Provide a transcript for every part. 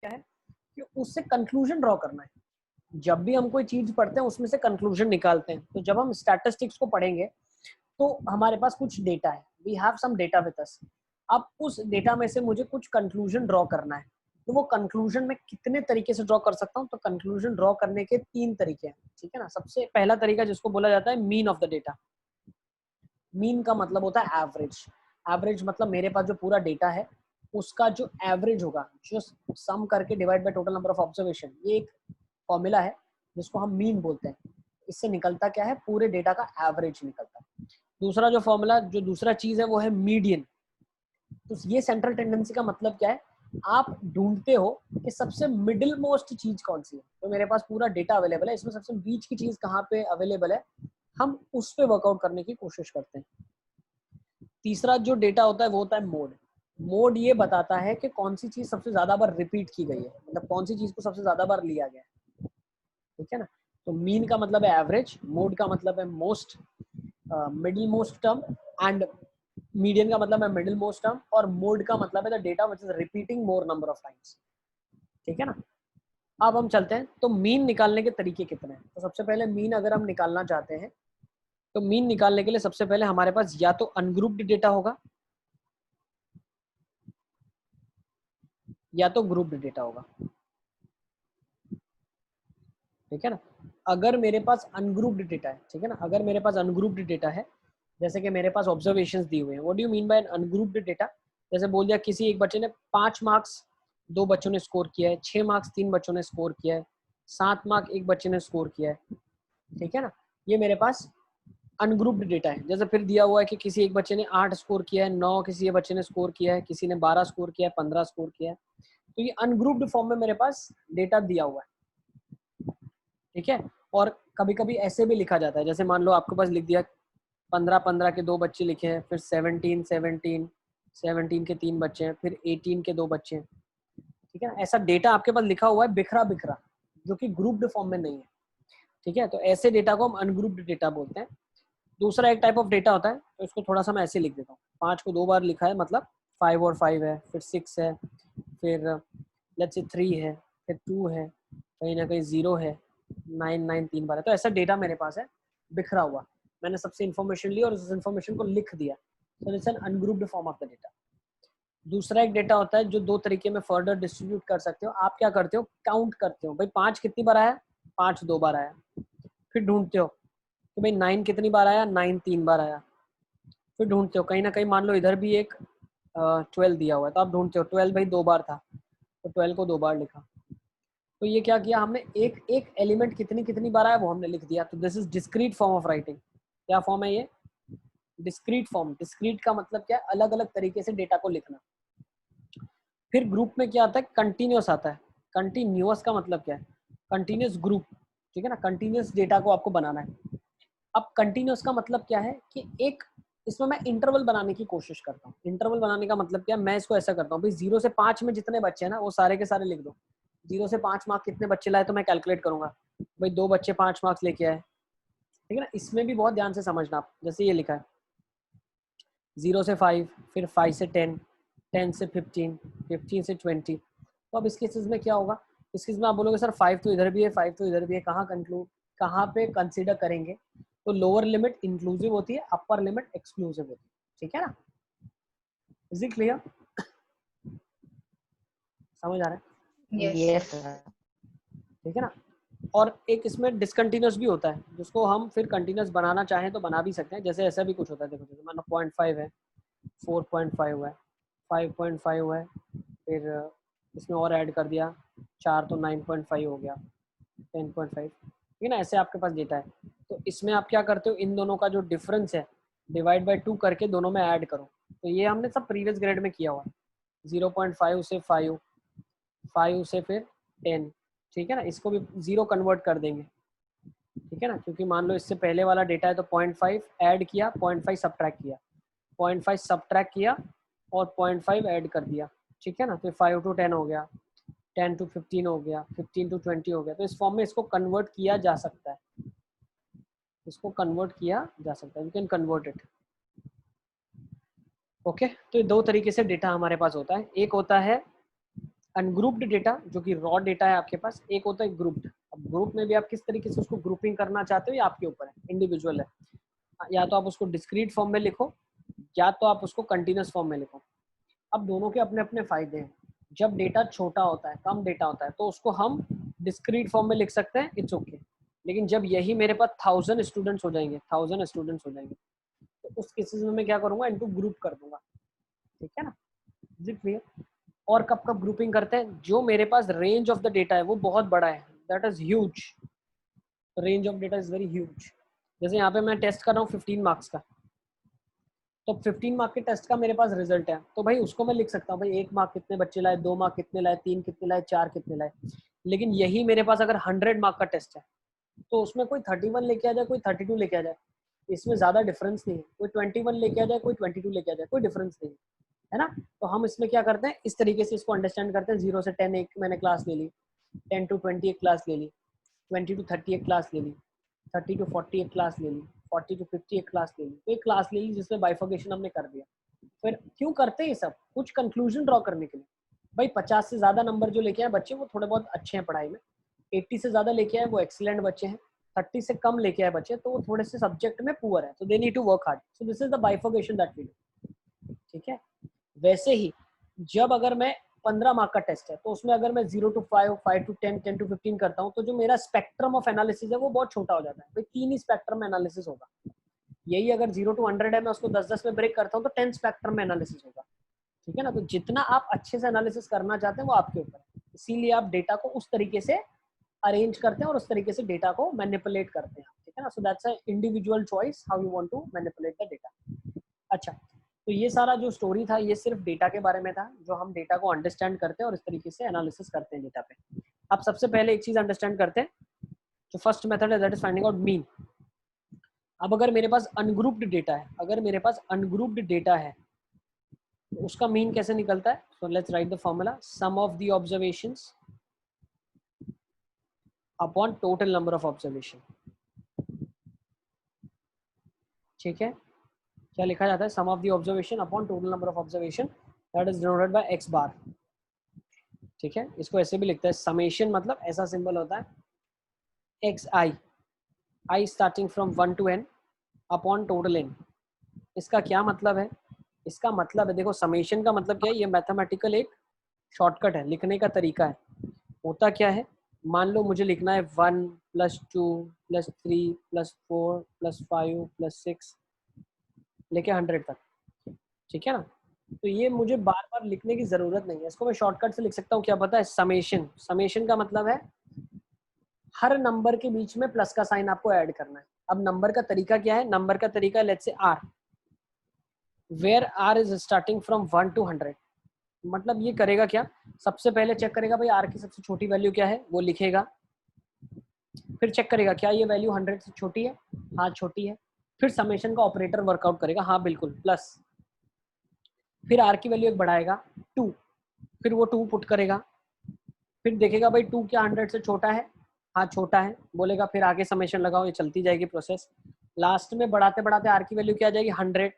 क्या है कि उससे कंक्लूजन ड्रॉ करना है। जब भी हम कोई चीज पढ़ते हैं उसमें से कंक्लूजन निकालते हैं। तो जब हम स्टैटिस्टिक्स को पढ़ेंगे तो हमारे पास कुछ डेटा है, we have some data with us. अब उस डेटा में से मुझे कुछ कंक्लूजन ड्रॉ करना है। तो वो कंक्लूजन मैं कितने तरीके से ड्रॉ कर सकता हूँ? तो कंक्लूजन ड्रॉ करने के 3 तरीके हैं, ठीक है ना। सबसे पहला तरीका जिसको बोला जाता है mean of the data. Mean का मतलब होता है एवरेज। एवरेज मतलब मेरे पास जो पूरा डेटा है उसका जो एवरेज होगा, जो सम करके divide by total number of observation, ये एक फॉर्मूला है जिसको हम मीन बोलते हैं। इससे निकलता क्या है? पूरे डेटा का एवरेज निकलता है। दूसरा जो फॉर्मूला, जो दूसरा चीज है वो है मीडियन। तो ये सेंट्रल टेंडेंसी का मतलब क्या है? आप ढूंढते हो कि सबसे मिडिल मोस्ट चीज कौन सी है। तो मेरे पास पूरा डेटा अवेलेबल है, इसमें सबसे बीच की चीज कहाँ पे अवेलेबल है, हम उस पे वर्कआउट करने की कोशिश करते हैं। तीसरा जो डेटा होता है वो होता है मोड। मोड ये बताता है कि कौन सी चीज सबसे ज्यादा बार रिपीट की गई है, मतलब कौन सी चीज को सबसे ज्यादा बार लिया गया है, ठीक है ना। तो मीन का मतलब है एवरेज, मोड का मतलब है most, middle most term, and median का मतलब है मिडिल मोस्ट टर्म, और मोड का मतलब है the data which is repeating more number of times, ठीक है ना। अब हम चलते हैं, तो मीन निकालने के तरीके कितने हैं। तो सबसे पहले मीन अगर हम निकालना चाहते हैं तो मीन निकालने के लिए सबसे पहले हमारे पास या तो अनग्रुप्ड डेटा होगा या तो ग्रुप्ड डेटा होगा, ठीक है ना। अगर मेरे पास अनग्रुप्ड डेटा है, ठीक है ना, अगर मेरे पास अनग्रुप्ड डेटा है, जैसे कि मेरे पास ऑब्जर्वेशंस दी हुए हैं, what do you mean by ungrouped data? जैसे बोल दिया किसी एक बच्चे ने 5 मार्क्स 2 बच्चों ने स्कोर किया है, 6 मार्क्स 3 बच्चों ने स्कोर किया है, 7 मार्क एक बच्चे ने स्कोर किया है, ठीक है ना। ये मेरे पास अनग्रुप्ड डेटा है। जैसे फिर दिया हुआ है कि किसी एक बच्चे ने 8 स्कोर किया है, 9 किसी एक बच्चे ने स्कोर किया है, किसी ने 12 स्कोर किया है, 15 स्कोर किया है। तो ये अनग्रुप्ड फॉर्म में मेरे पास डेटा दिया हुआ है, ठीक है। और कभी कभी ऐसे भी लिखा जाता है, जैसे मान लो आपके पास लिख दिया 15-15 के 2 बच्चे लिखे हैं, फिर 17 के 3 बच्चे हैं, फिर 18 के 2 बच्चे हैं, ठीक है ना। ऐसा डेटा आपके पास लिखा हुआ है बिखरा बिखरा, जो कि ग्रुप्ड फॉर्म में नहीं है, ठीक है। तो ऐसे डेटा को हम अनग्रुप्ड डेटा बोलते हैं। दूसरा एक टाइप ऑफ डेटा होता है, तो इसको थोड़ा सा मैं ऐसे लिख देता हूँ। 5 को 2 बार लिखा है, मतलब 5 और 5 है, फिर 6 है, फिर लेट्स से 3 है, फिर 2 है, कहीं ना कहीं 0 है, 9 3 बार है। तो ऐसा डेटा मेरे पास है बिखरा हुआ। मैंने सबसे इन्फॉर्मेशन ली और उस इन्फॉर्मेशन को लिख दिया। So it's an ungrouped form of the data. दूसरा एक डेटा होता है जो 2 तरीके में फर्दर डिस्ट्रीब्यूट कर सकते हो। आप क्या करते हो? काउंट करते हो, भाई 5 कितनी बार आया, 5 2 बार आया। फिर ढूंढते हो कि भाई 9 कितनी बार आया, 9 3 बार आया। फिर ढूंढते हो, कहीं ना कहीं मान लो इधर भी एक 12 दिया हुआ है, तो आप ढूंढते हो 12 भाई 2 बार था, तो 12 को 2 बार लिखा। तो ये क्या किया हमने, एक एक एलिमेंट कितनी कितनी बार आया वो हमने लिख दिया। तो this is discrete form of writing. क्या फॉर्म है ये? Discrete form. डिस्क्रीट का मतलब क्या है? अलग अलग तरीके से डेटा को लिखना। फिर ग्रुप में क्या आता है? कंटिन्यूस आता है। कंटिन्यूस का मतलब क्या है? कंटिन्यूस ग्रुप, ठीक है ना। कंटिन्यूस डेटा को आपको बनाना है। अब कंटिन्यूस का मतलब क्या है कि एक इसमें मैं इंटरवल बनाने की कोशिश करता हूँ। इंटरवल बनाने का मतलब क्या है? मैं इसको ऐसा करता हूँ, भाई 0 से 5 में जितने बच्चे हैं ना वो सारे के सारे लिख दो। 0 से 5 मार्क्स कितने बच्चे लाए तो मैं कैलकुलेट करूंगा, भाई 2 बच्चे 5 मार्क्स लेके आए, ठीक है ना। इसमें भी बहुत ध्यान से समझना आप। जैसे ये लिखा है 0 से 5, फिर 5 से 10, 10 से 15, 15 से 20। तो अब इस केसेस में क्या होगा? इस केस में आप बोलोगे सर 5 तो इधर भी है, 5 तो इधर भी है, कहाँ कंक्लूड, कहाँ पे कंसीडर करेंगे? तो लोअर लिमिट इंक्लूसिव होती है, अपर लिमिट एक्सक्लूसिव होती है, ठीक है ना। Is it clear? समझ आ रहा है? Yes, yes sir. सर। ठीक है ना। और एक इसमें डिसकंटिन्यूस भी होता है, जिसको हम फिर कंटिन्यूस बनाना चाहें तो बना भी सकते हैं। जैसे ऐसा भी कुछ होता है, देखो जैसे मानो 0.5 है, 4.5 है, 5.5 है, फिर इसमें और ऐड कर दिया 4, तो 9.5 हो गया, 10.5, ठीक है ना। ऐसे आपके पास डेटा है। तो इसमें आप क्या करते हो? इन दोनों का जो डिफरेंस है डिवाइड बाई 2 करके दोनों में ऐड करो। तो ये हमने सब प्रीवियस ग्रेड में किया हुआ है। 0.5 से 5, 5 से फिर 10, ठीक है ना। इसको भी 0 कन्वर्ट कर देंगे, ठीक है ना, क्योंकि मान लो इससे पहले वाला डेटा है तो 0.5 ऐड किया, 0.5 सब्ट्रैक्ट किया, 0.5 सब्ट्रैक्ट किया और 0.5 ऐड कर दिया, ठीक है ना। तो 5 to 10 हो गया, 10 to 15 हो गया, 15 to 20 हो गया। तो इस फॉर्म में इसको कन्वर्ट किया जा सकता है, इसको कन्वर्ट किया जा सकता है, you can convert it. Okay, तो ये 2 तरीके से डेटा हमारे पास होता है। एक होता है अनग्रुप्ड डेटा जो कि रॉ डेटा है आपके पास, एक होता है ग्रुप्ड। अब ग्रुप में भी आप किस तरीके से उसको ग्रुपिंग करना चाहते हो ये आपके ऊपर है, इंडिविजुअल है। या तो आप उसको डिस्क्रीट फॉर्म में लिखो या तो आप उसको कंटिन्यूस फॉर्म में लिखो। अब दोनों के अपने अपने फायदे हैं। जब डेटा छोटा होता है, कम डेटा होता है, तो उसको हम डिस्क्रीट फॉर्म में लिख सकते हैं, इट्स ओके। लेकिन जब यही मेरे पास 1000 स्टूडेंट्स हो जाएंगे, 1000 स्टूडेंट्स हो जाएंगे, तो उस केसेस में मैं क्या करूंगा, इनटू ग्रुप कर दूंगा। ठीक है ना, इज इट क्लियर? और कब कब ग्रुपिंग करते हैं, जो मेरे पास रेंज ऑफ द डेटा है वो बहुत बड़ा है, that is huge, range of data is very huge. जैसे यहाँ पे मैं टेस्ट कर रहा हूँ 15 मार्क्स का, तो 15 मार्क के टेस्ट का मेरे पास रिजल्ट है, तो भाई उसको मैं लिख सकता हूँ भाई 1 मार्क कितने बच्चे लाए, 2 मार्क कितने लाए, 3 कितने लाए, 4 कितने लाए। लेकिन यही मेरे पास अगर 100 मार्क का टेस्ट है, तो उसमें कोई 31 लेके आ जाए, कोई 32 लेके आ जाए, इसमें ज्यादा डिफरेंस नहीं है। कोई 21 लेके आ जाए, कोई 22 लेके आ जाए, कोई डिफरेंस नहीं है ना। तो हम इसमें क्या करते हैं, इस तरीके से इसको अंडरस्टैंड करते हैं। 0 से 10 एक मैंने क्लास ले ली, 10 to 20 एक क्लास ले ली, 20 to 30 एक क्लास ले ली, 30 to 40 एक क्लास ले ली, 40 to 50 एक क्लास ले ली। तो एक क्लास ले ली जिसमें बाइफर्केशन हमने कर दिया। फिर क्यों करते हैं ये सब, कुछ कंक्लूजन ड्रॉ करने के लिए। भाई 50 से ज्यादा नंबर जो लेके आए बच्चे वो थोड़े बहुत अच्छे हैं पढ़ाई में, 80 से ज्यादा लेके आए वो एक्सीलेंट बच्चे हैं, 30 से कम लेके आए बच्चे तो वो थोड़े से सब्जेक्ट में पुअर है, तो they need to work hard. So this is the bifurcation that we do. ठीक है, वैसे ही जब अगर मैं 15 मार्क का टेस्ट है, तो उसमें अगर मैं 0 to 5, 5 to 10, 10 to 15 करता हूँ, तो जो मेरा स्पेक्ट्रम ऑफ एनालिसिस है वो बहुत छोटा हो जाता है। भाई 3 ही स्पेक्ट्रम एनालिसिस होगा। यही अगर 0 to 100 है, मैं उसको 10-10 में ब्रेक करता हूँ तो 10 स्पेक्ट्रम में एनालिसिस होगा। ठीक है ना, तो जितना आप अच्छे से एनालिसिस करना चाहते हैं वो आपके ऊपर है। इसीलिए आप डेटा को उस तरीके से अरेंज करते हैं और उस तरीके से डेटा को मैनिपुलेट करते हैं। ठीक है ना, so that's a individual choice how you want to manipulate the data. अच्छा, तो ये सारा जो स्टोरी था ये सिर्फ डेटा के बारे में था, जो हम डेटा को अंडरस्टैंड करते हैं और इस तरीके से एनालिसिस करते हैं डेटा पे। अब सबसे पहले एक चीज अंडरस्टैंड करते हैं, जो फर्स्ट मेथड है that is finding out mean. अब अगर मेरे पास अनग्रुप्ड डेटा है, अगर मेरे पास अनग्रुप्ड डेटा है तो उसका मीन कैसे निकलता है। So let's write the formula, sum of the observations upon total number of observation. ठीक है, क्या लिखा जाता है, sum of the observation upon total number of observation, that is denoted by x bar. ठीक है, इसको ऐसे भी लिखते हैं, समेशन मतलब ऐसा सिंबल होता है x I, I starting from 1 to n upon total n। इसका क्या मतलब है, इसका मतलब है, देखो समेशन का मतलब क्या है, ये मैथमेटिकल एक शॉर्टकट है, लिखने का तरीका है। होता क्या है, मान लो मुझे लिखना है 1 + 2 + 3 + 4 + 5 + 6 लेके 100 तक। ठीक है ना, तो ये मुझे बार बार लिखने की जरूरत नहीं है, इसको मैं शॉर्टकट से लिख सकता हूँ। क्या पता है, समेशन। समेशन का मतलब है हर नंबर के बीच में प्लस का साइन आपको ऐड करना है। अब नंबर का तरीका क्या है, नंबर का तरीका let's say R, where R is starting from 1 to 100। मतलब ये करेगा क्या, सबसे पहले चेक करेगा भाई आर की सबसे छोटी वैल्यू क्या है, वो लिखेगा। फिर चेक करेगा क्या ये वैल्यू 100 से छोटी है, हाँ छोटी है। फिर समेशन का ऑपरेटर वर्कआउट करेगा, हाँ बिल्कुल प्लस। फिर आर की वैल्यू एक बढ़ाएगा 2, फिर वो 2 पुट करेगा। फिर देखेगा भाई 2 क्या 100 से छोटा है, हाँ छोटा है, बोलेगा फिर आगे समेशन लगाओ, ये चलती जाएगी प्रोसेस। लास्ट में बढ़ाते बढ़ाते आर की वैल्यू क्या आ जाएगी 100,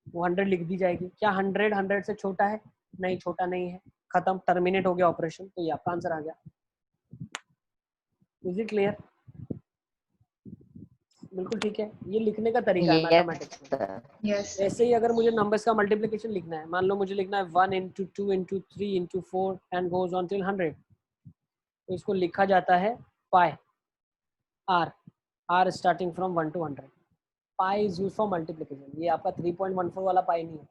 वो 100 लिख दी जाएगी। क्या 100 100 से छोटा है, नहीं छोटा नहीं है, खत्म, टर्मिनेट हो गया ऑपरेशन। तो ये आपका आंसर आ गया। Is it clear? बिल्कुल ठीक है, ये लिखने का तरीका है मैथमेटिक्स में। यस ऐसे ही अगर मुझे नंबर्स का मल्टीप्लिकेशन लिखना है, मान लो मुझे लिखना है 1 × 2 × 3 × 4 एंड गोज ऑन टिल 100, तो इसको लिखा जाता है pi r, r starting from 1 to 100। Pi is use for multiplication. ये आपका 3.14 वाला पाई नहीं है,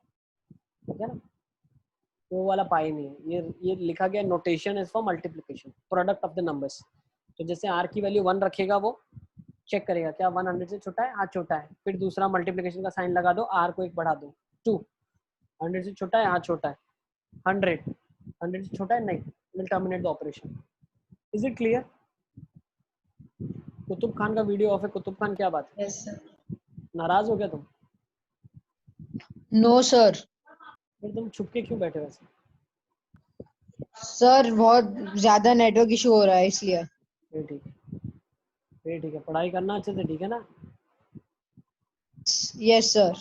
ठीक है ना, वो वाला पाई नहीं है। ये लिखा गया notation is for multiplication, product of the numbers. तो जैसे आर की वैल्यू 1 रखेगा, वो चेक करेगा क्या 100 से छोटा है, हाँ छोटा है। फिर दूसरा मल्टीप्लिकेशन का साइन लगा दो, आर को एक बढ़ा दो 2, 100 से छोटा है, हाँ छोटा है। 100 से छोटा है, नहीं, will terminate the operation. Is it clear? Qutub Khan का वीडियो ऑफ है। कुतुब खान क्या बात है, यस सर। नाराज हो गया तुम? No sir. फिर तुम छुप के क्यों बैठे वैसे? सर बहुत ज्यादा नेटवर्क इशू हो रहा है इसलिए। फिर ठीक है, फिर ठीक है, पढ़ाई करना अच्छे से, ठीक है ना। Yes sir.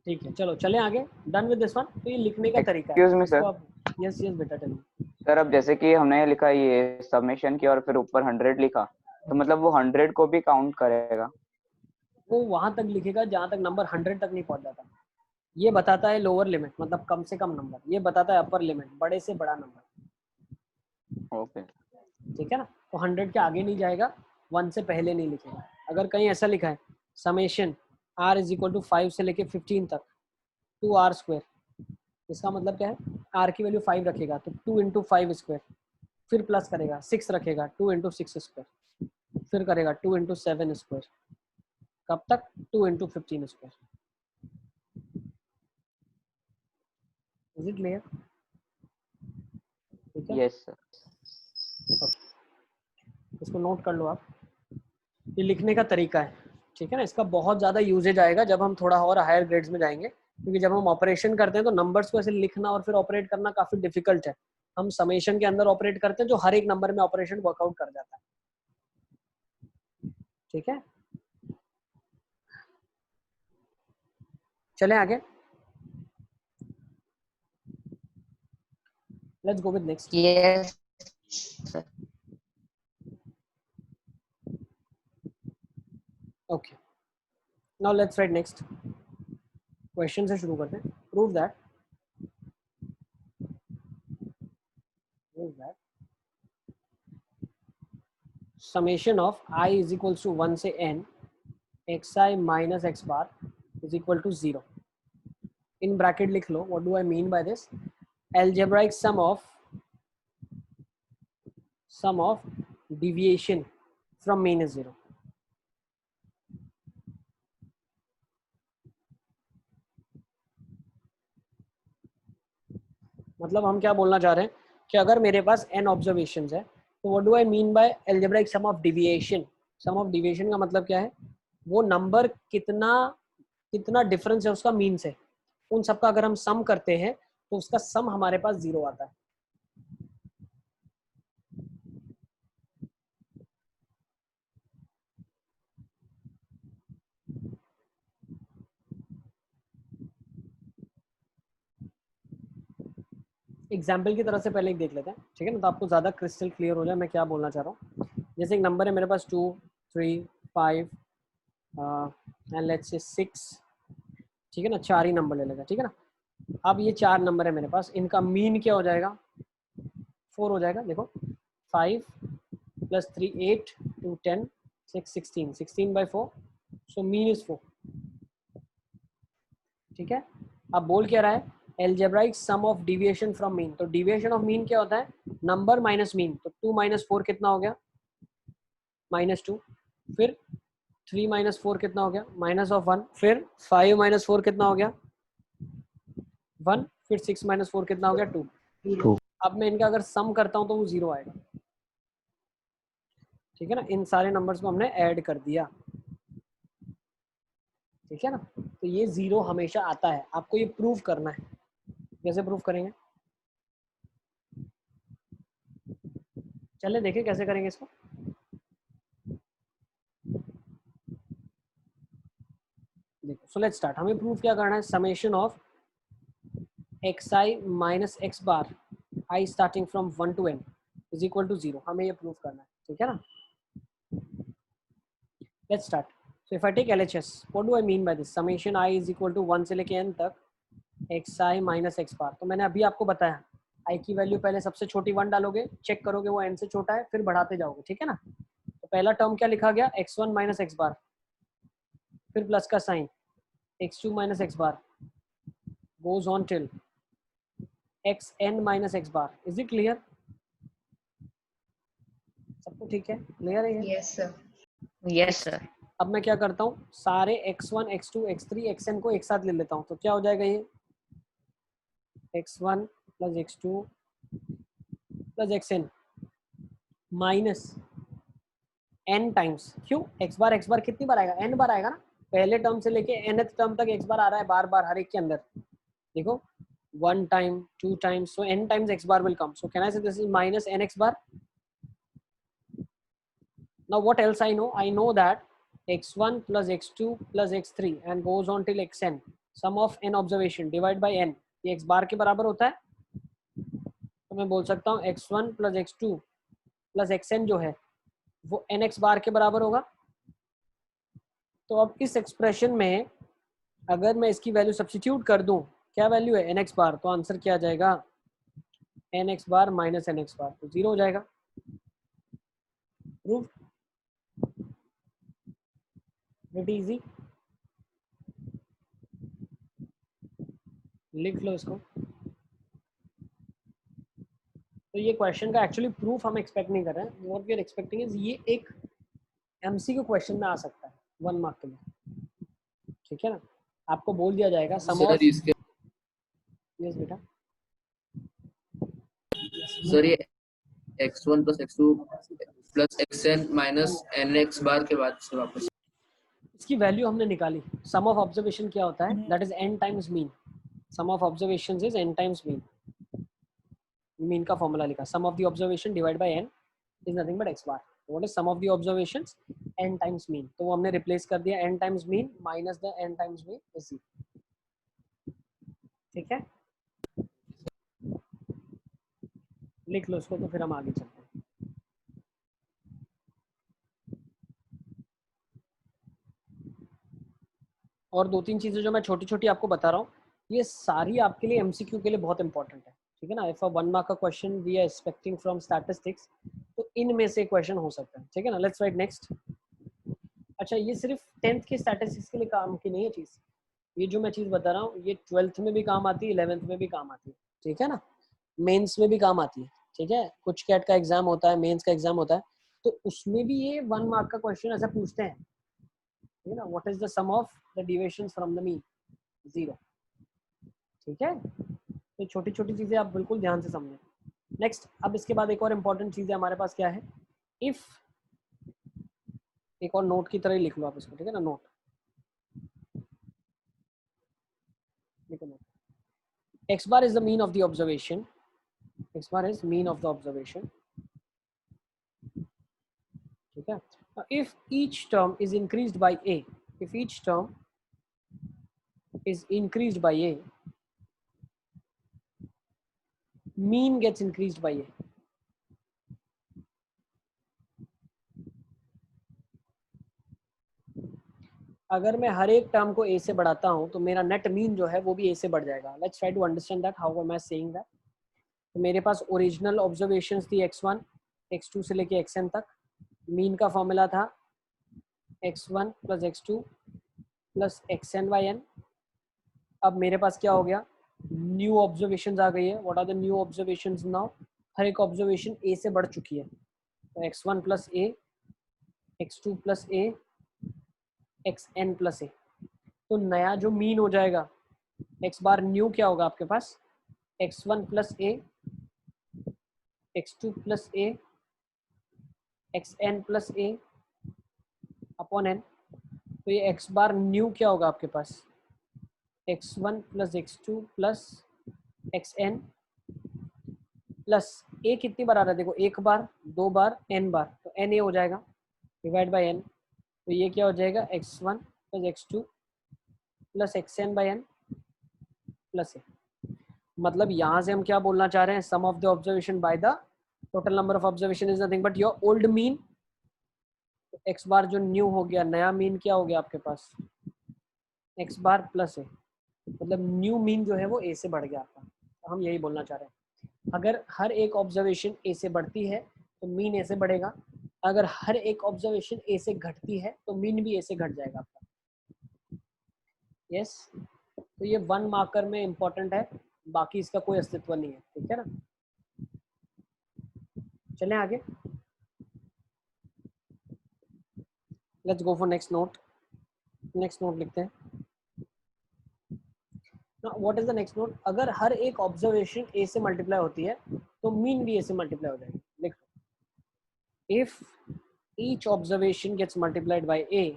ठीक है, चलो चले आगे। Done with this one. तो ये लिखने का तरीका है। Excuse me sir. Yes yes बेटा, टेल मी। सर अब जैसे कि हमने लिखा ये सबमिशन की और फिर ऊपर 100 लिखा, तो मतलब वो 100 को भी काउंट करेगा? वो वहां तक लिखेगा जहां तक नंबर 100 तक नहीं पहुंच जाता। ये बताता है लोअर लिमिट, मतलब कम से कम नंबर। ये बताता है अपर लिमिट, बड़े से बड़ा नंबर। ओके। ठीक है ना। तो 100 के आगे नहीं जाएगा, 1 से पहले नहीं लिखेगा। अगर कहीं ऐसा लिखा है summation r is equal to 5 से लेके 15 तक 2r², इसका मतलब क्या है, r की वैल्यू 5 रखेगा तो 2 इंटू 5², फिर प्लस करेगा 6 रखेगा 2 इंटू 6², फिर करेगा 2 इंटू 7², कब तक 2 इंटू 15²। Is it clear? ठीक है, यस सर। इसको नोट कर लो आप। ये लिखने का तरीका है, ठीक है ना। इसका बहुत ज़्यादा यूजेज आएगा जब हम थोड़ा और हायर ग्रेड्स में जाएंगे, क्योंकि जब हम ऑपरेशन करते हैं तो नंबर्स को ऐसे लिखना और फिर ऑपरेट करना काफ़ी डिफिकल्ट है। हम समेशन के अंदर ऑपरेट करते हैं जो हर एक नंबर में ऑपरेशन वर्कआउट कर जाता है। ठीक है, चलें आगे। Let's go with next. Yes, sir. Okay, now let's write next. Question से शुरू करते हैं। Prove that summation of I is equals to 1 से n xi minus x bar is equal to 0. In bracket लिख लो, what do I mean by this? Algebraic sum of deviation from mean is 0. मतलब हम क्या बोलना चाह रहे हैं कि अगर मेरे पास n ऑब्जर्वेशंस है तो what do I mean by algebraic sum of deviation. Sum of deviation का मतलब क्या है, वो नंबर कितना डिफरेंस है उसका मीन से, उन सबका अगर हम सम करते हैं तो उसका सम हमारे पास 0 आता है। एग्जाम्पल की तरह से पहले एक देख लेते हैं, ठीक है ना, तो आपको ज़्यादा क्रिस्टल क्लियर हो जाए मैं क्या बोलना चाह रहा हूँ। जैसे एक नंबर है मेरे पास 2 3 5 एंड लेट्स से 6, ठीक है ना, 4 ही नंबर ले लेगा, ठीक है ना। अब ये 4 नंबर है मेरे पास, इनका मीन क्या हो जाएगा, 4 हो जाएगा। देखो 5 + 3 8 2 10 6 16 16/4, सो मीन इज 4। ठीक है, अब बोल क्या रहा है, algebraic sum of deviation from mean. तो डिविएशन ऑफ मीन क्या होता है, नंबर माइनस मीन। तो 2 - 4 कितना हो गया, -2। फिर 3 - 4 कितना हो गया, -1। फिर 5 - 4 कितना हो गया, 1। फिर 6 - 4 कितना हो गया, 2। 2. अब मैं इनका अगर सम करता हूं तो वो 0 आएगा। ठीक है ना, इन सारे नंबर्स को हमने ऐड कर दिया। ठीक है ना, तो ये 0 हमेशा आता है। आपको ये प्रूव करना है। कैसे प्रूव करेंगे, चले देखें कैसे करेंगे इसको। देखो, सो लेट्स स्टार्ट। हमें प्रूव क्या करना है, summation of xi minus x bar I starting from 1 to n is equal to 0। हमें ये प्रूव करना है, ठीक है ना। Let's start. So if I take LHS, what do I mean by this, summation I is equal to 1 से लेके n तक xi minus x bar। तो मैंने अभी आपको बताया i की वैल्यू पहले सबसे छोटी 1 डालोगे, चेक करोगे वो n से छोटा है, फिर बढ़ाते जाओगे, ठीक है ना। तो पहला टर्म क्या लिखा गया, x1 minus x bar, फिर प्लस का sign, x2 minus x bar goes on till xn minus x bar। Is it clear, सबको ठीक है, क्लियर है ये? Yes, sir. Yes, sir. अब मैं क्या करता हूँ, सारे x1 x2 x3 xn को एक साथ ले लेता हूँ। तो क्या हो जाएगा, ये x1 + x2 + xn minus n times, क्यों, x बार कितनी बार आएगा, n बार आएगा ना। पहले टर्म से लेके nth टर्म तक x बार आ रहा है, बार बार हर एक के अंदर। देखो 1 time 2 times, so n times x bar will come, so can I say this is minus nx bar? Now what else I know that x1 + x2 + x3 and goes on till xn, sum of n observation divide by n, ये x बार के बराबर होता है, तो मैं बोल सकता हूँ x1 plus x2 plus xn जो है वो nx बार के बराबर होगा। तो अब इस एक्सप्रेशन में अगर मैं इसकी वैल्यू सब्स्टिट्यूट कर दूं, क्या वैल्यू है nx बार, तो आंसर क्या आ जाएगा nx बार माइनस nx बार, तो 0 हो जाएगा। प्रूव, वेरी इजी, लिख लो इसको। तो ये क्वेश्चन का एक्चुअली प्रूफ हम एक्सपेक्ट नहीं कर रहे हैं, what we are expecting is ये एक एमसीक्यू क्वेश्चन में आ सकता है 1 मार्क के लिए, ठीक है ना। आपको बोल दिया जाएगा सम ऑफ, यस बेटा, सर ये x1 plus x2 plus xn minus nx बार के बाद से वापस इसकी वैल्यू हमने निकाली। सम ऑफ ऑब्जर्वेशन क्या होता है, that is n times mean. Sum of observations is n times mean. Mean का फॉर्मूला लिखा, sum of the observation divide by n is nothing but x bar. What is sum of the observations, n times mean, तो वो हमने replace कर दिया n times mean minus the n times mean is c, ठीक है। लिख लो इसको, तो फिर हम आगे चलते हैं। और 2-3 चीजें जो मैं छोटी छोटी आपको बता रहा हूँ, ये सारी आपके लिए एमसीक्यू के लिए बहुत इंपॉर्टेंट है, ठीक है ना। इफ अ 1 मार्क का question we are expecting from statistics, तो इनमें से क्वेश्चन हो सकता है, ठीक है ना। Let's write next. अच्छा, ये सिर्फ 10th के स्टैटिस्टिक्स के लिए काम की नहीं है चीज, ये जो मैं चीज बता रहा हूँ ये 12th में भी काम आती है, 11th में भी काम आती है, ठीक है ना। मेंस में भी काम आती है, ठीक है। कुछ कैट का एग्जाम होता है, मेंस का एग्जाम होता है, तो उसमें भी ये 1 मार्क का क्वेश्चन ऐसा पूछते हैं, ठीक है ना। What is the sum of the deviations from the mean, 0, ठीक है। तो छोटी छोटी चीजें आप बिल्कुल ध्यान से समझें। नेक्स्ट, अब इसके बाद एक और इम्पोर्टेंट चीज है हमारे पास, क्या है, इफ, एक और नोट की तरह ही लिख लो आप इसको, ठीक है ना। नोट लिखो, note, x bar is the mean of the observation, x bar is mean of the observation, ठीक है। If each term is increased by a, if each term is increased by a, mean gets increased by a। अगर मैं हर एक term को a से बढ़ाता हूं तो मेरा नेट मीन जो है वो भी a से बढ़ जाएगा। Let's try to understand that, how am I saying that. तो मेरे पास ओरिजिनल ऑब्जर्वेशंस थी x1 x2 से लेके xn तक, मीन का फॉर्मूला था x1 plus x2 plus xn by n। अब मेरे पास क्या हो गया, न्यू ऑब्जर्वेशंस आ गई है। What are the new observations now, हर एक ऑब्जर्वेशन a से बढ़ चुकी है, तो x1 plus a, x2 plus a, xn plus a। तो नया जो मीन हो जाएगा, x बार न्यू क्या होगा आपके पास, x1 plus a, x2 plus a, xn plus a upon n। तो ये x बार न्यू क्या होगा आपके पास, x1 plus x2 plus xn plus a कितनी बार आ रहा है, देखो, एक बार, दो बार, n बार, तो n a हो जाएगा डिवाइड बाय n। तो ये क्या हो जाएगा, x1 plus x2 plus xn by n plus a। मतलब यहाँ से हम क्या बोलना चाह रहे हैं, sum of the observation by the total number of observation is nothing but your old mean. x bar जो न्यू हो गया, नया मीन क्या हो गया आपके पास, x बार प्लस a। मतलब न्यू मीन जो है वो a से बढ़ गया आपका। तो हम यही बोलना चाह रहे हैं, अगर हर एक ऑब्जर्वेशन a से बढ़ती है तो मीन a से बढ़ेगा, अगर हर एक ऑब्जर्वेशन a से घटती है तो मीन भी a से घट जाएगा आपका। यस, तो ये 1 मार्कर में इंपॉर्टेंट है, बाकी इसका कोई अस्तित्व नहीं है, ठीक है ना। चलें आगे, let's go for next note. Next note लिखते हैं। What is the next note, अगर हर एक ऑब्जर्वेशन a से मल्टीप्लाई होती है तो मीन भी a से मल्टीप्लाई हो जाएगी। लिख, if each observation gets multiplied by a,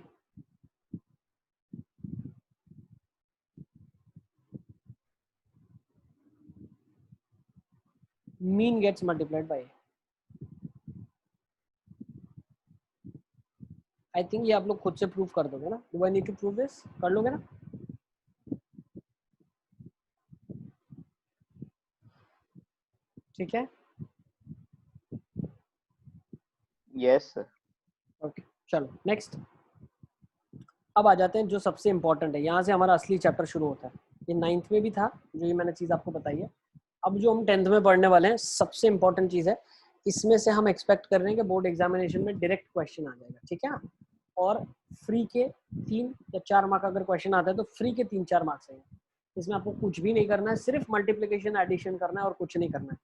mean gets multiplied by a। I think ये आप लोग खुद से प्रूव कर दोगे ना, do I need to prove this, कर लोगे ना। ठीक है, यस सर। ओके चलो नेक्स्ट। अब आ जाते हैं जो सबसे इम्पोर्टेंट है, यहाँ से हमारा असली चैप्टर शुरू होता है। ये 9th में भी था जो ये मैंने चीज़ आपको बताई है। अब जो हम 10th में पढ़ने वाले हैं सबसे इम्पोर्टेंट चीज़ है, इसमें से हम एक्सपेक्ट कर रहे हैं कि बोर्ड एग्जामिनेशन में डायरेक्ट क्वेश्चन आ जाएगा, ठीक है ना। और फ्री के 3 या 4 मार्क अगर क्वेश्चन आता है तो फ्री के 3-4 मार्क्स हैं। इसमें आपको कुछ भी नहीं करना है, सिर्फ मल्टीप्लिकेशन एडिशन करना है और कुछ नहीं करना है,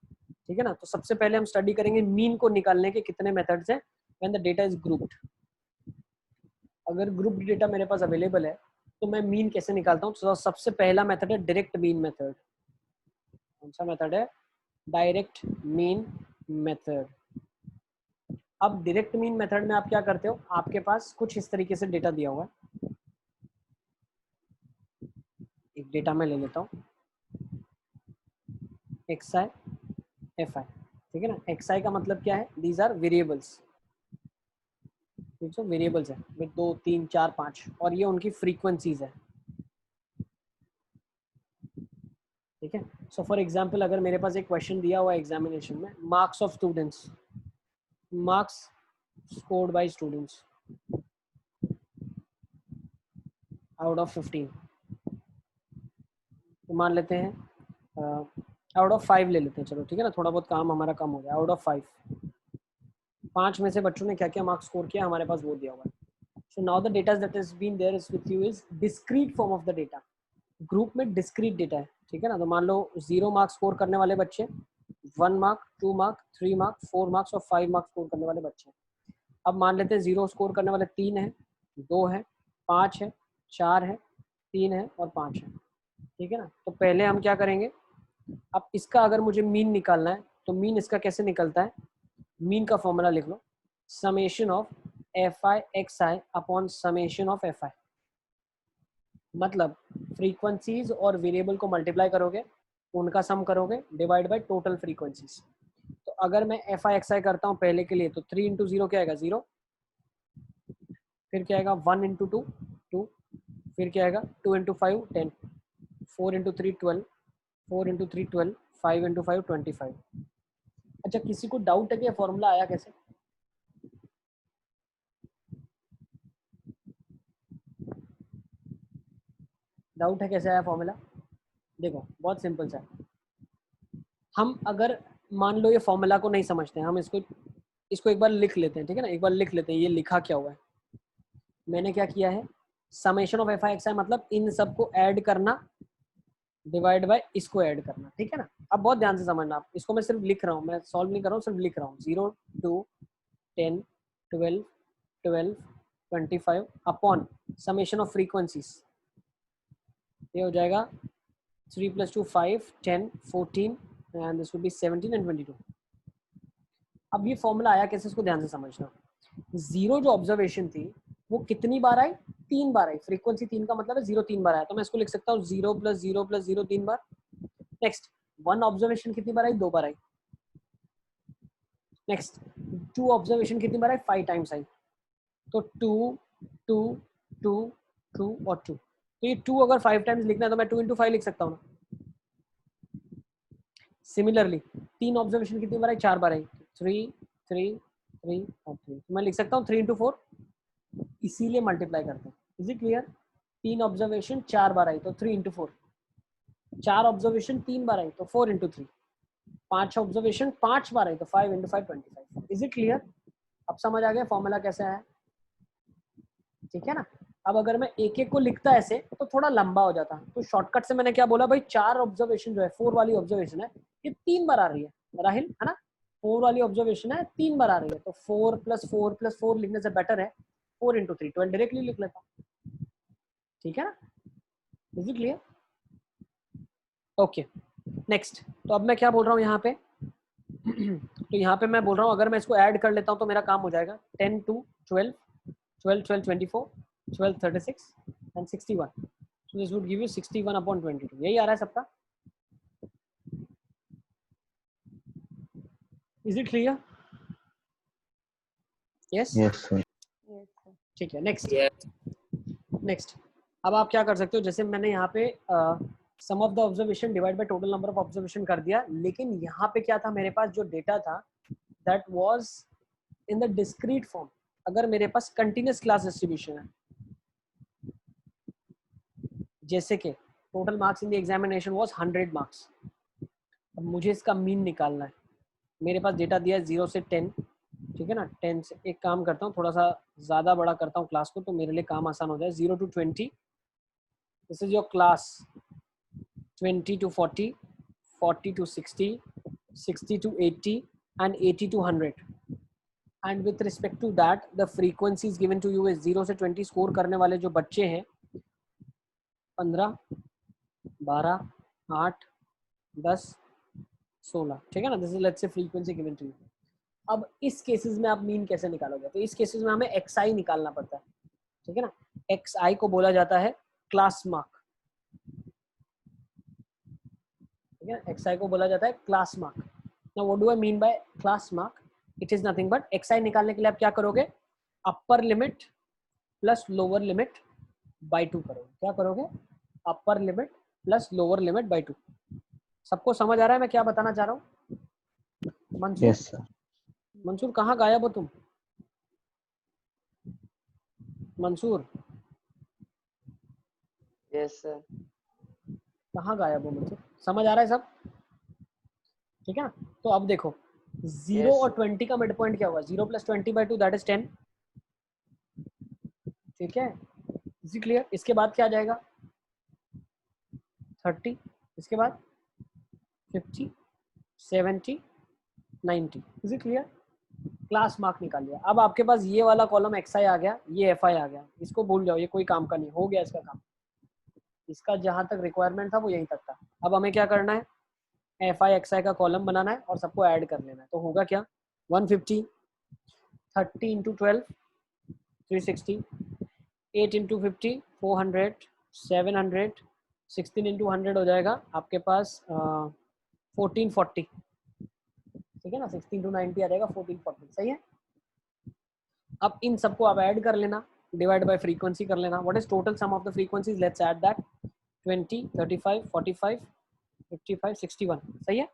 ठीक है ना। तो सबसे पहले हम स्टडी करेंगे मीन को निकालने के कितने मेथड्स हैं when the data is grouped. अगर ग्रुप डेटा मेरे पास अवेलेबल है तो मैं मीन कैसे निकालता हूँ। तो सबसे पहला मेथड है डायरेक्ट मीन मेथड। कौन सा मेथड है? Direct mean method. अब डायरेक्ट मीन मेथड में आप क्या करते हो, आपके पास कुछ इस तरीके से डेटा दिया हुआ है। एक डेटा मैं ले लेता हूँ, xi fi, ठीक है ना। xi का मतलब क्या है? दीज आर वेरिएबल्स, वेरिएबल्स है 2 3 4 5 और ये उनकी फ्रीक्वेंसीज है, ठीक है। सो फॉर एग्जांपल अगर मेरे पास एक क्वेश्चन दिया हुआ है एग्जामिनेशन में, marks of students, marks scored by students out of 15, तो मान लेते हैं आउट ऑफ 5 ले लेते हैं, चलो ठीक है ना, थोड़ा बहुत काम हमारा कम हो गया। आउट ऑफ 5 में से बच्चों ने क्या क्या मार्क्स स्कोर किया हमारे पास वो दिया हुआ है। So now the data that has been there is with you is discrete form of the data. Group में डिस्क्रीट डेटा है, ठीक है ना। तो मान लो 0 मार्क्स स्कोर करने वाले बच्चे, 1 मार्क, 2 मार्क, 3 मार्क, 4 मार्क्स और 5 मार्क्स स्कोर करने वाले बच्चे। अब मान लेते हैं 0 स्कोर करने वाले 3 है, 2 है, 5 है, 4 है, 3 है और 5 है, ठीक है ना। तो पहले हम क्या करेंगे, अब इसका अगर मुझे मीन निकालना है तो मीन इसका कैसे निकलता है, मीन का फॉर्मूला लिख लो, summation of fi xi upon summation of fi। मतलब फ्रीक्वेंसीज और वेरिएबल को मल्टीप्लाई करोगे, उनका सम करोगे, डिवाइड बाय टोटल फ्रीक्वेंसीज। तो अगर मैं fi xi करता हूँ पहले के लिए तो 3 इंटू 0 क्या आएगा 0, फिर क्या आएगा 1 इंटू 2 2, फिर क्या आएगा 2 इंटू 5 10, 4 इंटू 3 12, 4 इंटू 3 12, 5 इंटू 5 25। अच्छा किसी को डाउट है कि ये फॉर्मूला आया कैसे? डाउट है कैसे आया फॉर्मूला? देखो बहुत सिंपल सा है। हम अगर मान लो ये फॉर्मूला को नहीं समझते हैं, हम इसको एक बार लिख लेते हैं, ठीक है ना। एक बार लिख लेते हैं ये लिखा क्या हुआ है। मैंने क्या किया है, समेशन ऑफ fi xi मतलब इन सबको ऐड करना डिवाइड बाय इसको ऐड करना, ठीक है ना। अब बहुत ध्यान से समझना आप, इसको मैं सिर्फ लिख रहा हूँ, मैं सॉल्व नहीं कर रहा हूँ, सिर्फ लिख रहा हूँ। 0 2 10 12 12 25 अपॉन समेशन ऑफ फ्रीक्वेंसीज, ये हो जाएगा 3 + 2 5 10 14 and this will be 17 and 22। अब ये फॉर्मूला आया कैसे, इसको ध्यान से समझना। 0 जो ऑब्जर्वेशन थी वो कितनी बार आई, 3 बार आई। फ्रीक्वेंसी 3 का मतलब है 0 3 बार आया, तो मैं इसको लिख सकता हूँ 0 + 0 + 0 3 बार। नेक्स्ट 1 ऑब्जर्वेशन कितनी बार आई, 2 बार आई। नेक्स्ट 2 ऑब्जर्वेशन कितनी बार आई, 5 टाइम्स आई। तो 2 2 2 2 और 2, तो ये 2 अगर 5 टाइम्स लिखना है तो मैं 2 × 5 लिख सकता हूँ ना। सिमिलरली 3 ऑब्जर्वेशन कितनी बार आई, 4 बार आई। 3 3 3 और 3, तो मैं लिख सकता हूँ 3 × 4, इसीलिए मल्टीप्लाई करते हैं। Is it clear? 3 ऑब्जर्वेशन 4 बार आई तो 3 × 4, 4 ऑब्जर्वेशन 3 बार आई तो 4 × 3, 5 ऑब्जर्वेशन 5 बार आई तो 5 × 5 25। Is it clear? अब समझ आ गया फॉर्मूला कैसे आया, ठीक है ना। अब अगर मैं एक एक को लिखता ऐसे तो थोड़ा लंबा हो जाता, तो शॉर्टकट से मैंने क्या बोला भाई, 4 ऑब्जर्वेशन जो है 4 वाली ऑब्जर्वेशन है ये 3 बार आ रही है राहिल, है ना। 4 वाली ऑब्जर्वेशन है 3 बार आ रही है, तो 4 + 4 + 4 लिखने से बेटर है 4 × 3 12 डायरेक्टली लिख लेता हूँ, ठीक है ना। Is it clear? Okay next. तो अब मैं क्या बोल रहा हूँ यहाँ पे तो यहाँ पे मैं बोल रहा हूँ अगर मैं इसको ऐड कर लेता हूँ तो मेरा काम हो जाएगा 10 2 12 12 12 24 12 36 and 61, so this would give you 61 upon 22। यही आ रहा है सबका? Is it clear? Yes? Yes sir. ठीक है नेक्स्ट। Yes. नेक्स्ट अब आप क्या कर सकते हो, जैसे मैंने यहाँ पे sum of the observation divide by total number of observation कर दिया, लेकिन यहाँ पे क्या था, मेरे पास जो डेटा था that was in the discrete form. अगर मेरे पास कंटिन्यूस क्लास डिस्ट्रीब्यूशन है, जैसे कि total marks in the examination was 100 marks, अब मुझे इसका मीन निकालना है। मेरे पास डेटा दिया है 0 से 10, ठीक है ना। 10 से एक काम करता हूँ, थोड़ा सा ज़्यादा बड़ा करता हूँ क्लास को, तो मेरे लिए काम आसान हो जाए। 0 to 20, this is your class. 20 to 40, 40 to 60, 60 to 80 and 80 to 100, and with respect to that the frequency is given to you is 0 से 20 स्कोर करने वाले जो बच्चे हैं 15, 12, 8, 10, 16, ठीक है ना। This is let's say frequency given to you. अब इस केसेस में आप मीन कैसे निकालोगे, तो इस केसेस में हमें xi निकालना पड़ता है, ठीक है ना। xi को बोला जाता है क्लास मार्क, ठीक है। xi को बोला जाता है class mark. Now what do I mean by class mark, it is nothing but xi निकालने के लिए आप क्या करोगे, upper limit plus lower limit by 2 करोगे। क्या करोगे, upper limit plus lower limit by 2। सबको समझ आ रहा है मैं क्या बताना चाह रहा हूँ? Mansoor, yes sir. मंसूर कहाँ गायब हो तुम? Mansoor yes sir. कहाँ गायब हो मंसूर? समझ आ रहा है सब, ठीक है ना। तो अब देखो 0 Yes. और 20 का मिड पॉइंट क्या हुआ, 0 + 20/2 दैट इज 10, ठीक है। Is it clear? इसके बाद क्या आ जाएगा 30, इसके बाद 50, 70, 90। Is it clear? Class mark निकाल लिया। अब आपके पास ये वाला कॉलम xi आ गया, ये fi आ गया, इसको भूल जाओ, ये कोई काम का नहीं, हो गया इसका काम। इसका जहां तक रिक्वायरमेंट था वो यहीं तक था। अब हमें क्या करना है, fi xi का कॉलम बनाना है और सबको ऐड कर लेना है। तो होगा क्या, 150, 30 into 12 360, 8 into 50 400, 700, 16 into 100 हो जाएगा आपके पास 1440, ठीक है ना। 16 to 90 आ जाएगा 1440, सही है। अब इन सबको आप ऐड कर लेना, डिवाइड बाय फ्रीक्वेंसी कर लेना। What is total sum of the frequencies, let's add that. 20, 35, 45, 55, 61, सही है।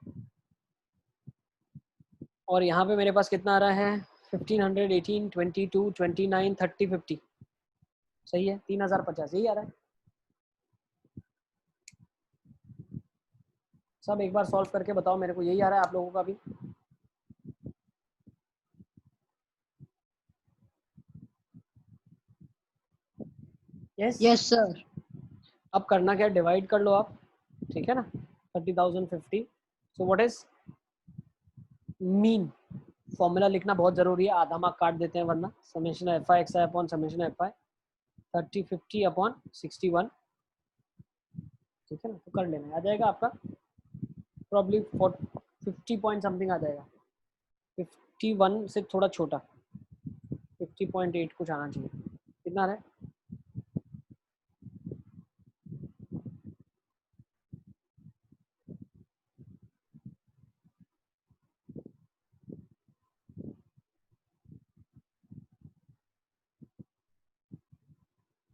और यहाँ पे मेरे पास कितना आ रहा है, 1500, 18, 22, 29, 30, 50, सही है। 3050 यही आ रहा है। सब एक बार सॉल्व करके बताओ मेरे को, यही आ रहा है आप लोगों का भी? Yes sir. अब करना क्या, डिवाइड कर लो आप, ठीक है ना। 30,050। So what is mean, formula लिखना बहुत जरूरी है, आधा मार्क काट देते हैं वरना। Summation fi xi upon summation fi 30, 50 upon 61, ठीक है ना। तो कर लेना, आ जाएगा आपका प्रॉब्ली 50 पॉइंट समथिंग आ जाएगा, 51 से थोड़ा छोटा, 50.8 कुछ आना चाहिए। कितना आ रहा है,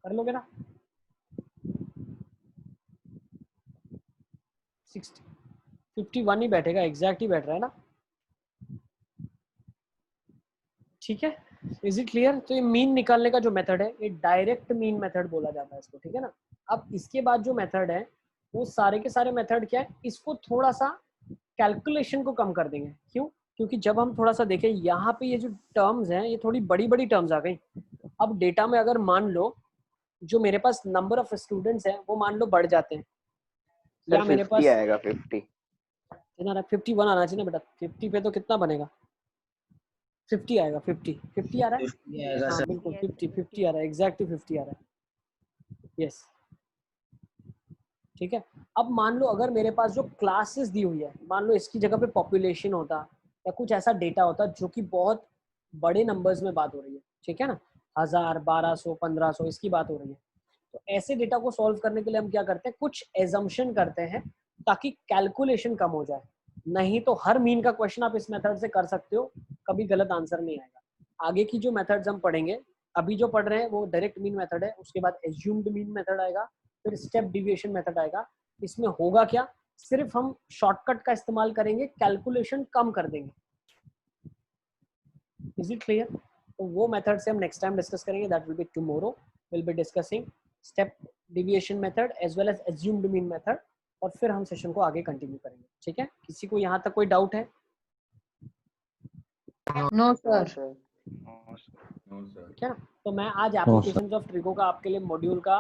कर लोगे ना? 60, 51 ही बैठेगा, एग्जैक्ट ही बैठ रहा है ना, ठीक है। Is it clear? तो ये मीन निकालने का जो मेथड है, ये डायरेक्ट मीन मेथड बोला जाता है इसको, ठीक है ना। अब इसके बाद जो मेथड है वो सारे के सारे मेथड क्या है, इसको थोड़ा सा कैलकुलेशन को कम कर देंगे। क्यों? क्योंकि जब हम थोड़ा सा देखें यहाँ पे ये जो टर्म्स हैं, ये थोड़ी बड़ी बड़ी टर्म्स आ गई। अब डेटा में अगर मान लो जो मेरे पास नंबर ऑफ स्टूडेंट्स हैं वो मान लो बढ़ जाते हैं, या मेरे 50 पास आएगा 50। कितना 51 आना चाहिए ना बेटा, 50 पे तो कितना बनेगा, 50 आएगा, 50 आ रहा है, हाँ बिल्कुल 50 आ रहा है, एग्जैक्टली 50 आ रहा है, यस, ठीक है। अब मान लो अगर मेरे पास जो क्लासेस दी हुई है, मान लो इसकी जगह पे पॉपुलेशन होता या कुछ ऐसा डेटा होता जो कि बहुत बड़े नंबर्स में बात हो रही है, ठीक है ना, 1000, 1200, 1500 इसकी बात हो रही है। तो ऐसे डेटा को सॉल्व करने के लिए हम क्या करते हैं, कुछ एजम्पशन करते हैं ताकि कैलकुलेशन कम हो जाए। नहीं तो हर मीन का क्वेश्चन आप इस मेथड से कर सकते हो, कभी गलत आंसर नहीं आएगा। आगे की जो मेथड्स हम पढ़ेंगे, अभी जो पढ़ रहे हैं वो डायरेक्ट मीन मेथड है, उसके बाद एज्यूम्ड मीन मेथड आएगा, फिर स्टेप डिविएशन मेथड आएगा, इसमें होगा क्या, सिर्फ हम शॉर्टकट का इस्तेमाल करेंगे, कैलकुलेशन कम कर देंगे। Is it clear? तो वो मेथड से हम नेक्स्ट टाइम डिस्कस करेंगे, that will be tomorrow. Will be discussing step deviation method as well as assumed mean method, और फिर हम सेशन को आगे कंटिन्यू करेंगे। ठीक है, किसी को यहाँ तक कोई डाउट है? No, sir. ठीक है ना, तो मैं आज एप्लीकेशंस ऑफ ट्रिगो का आपके लिए मॉड्यूल का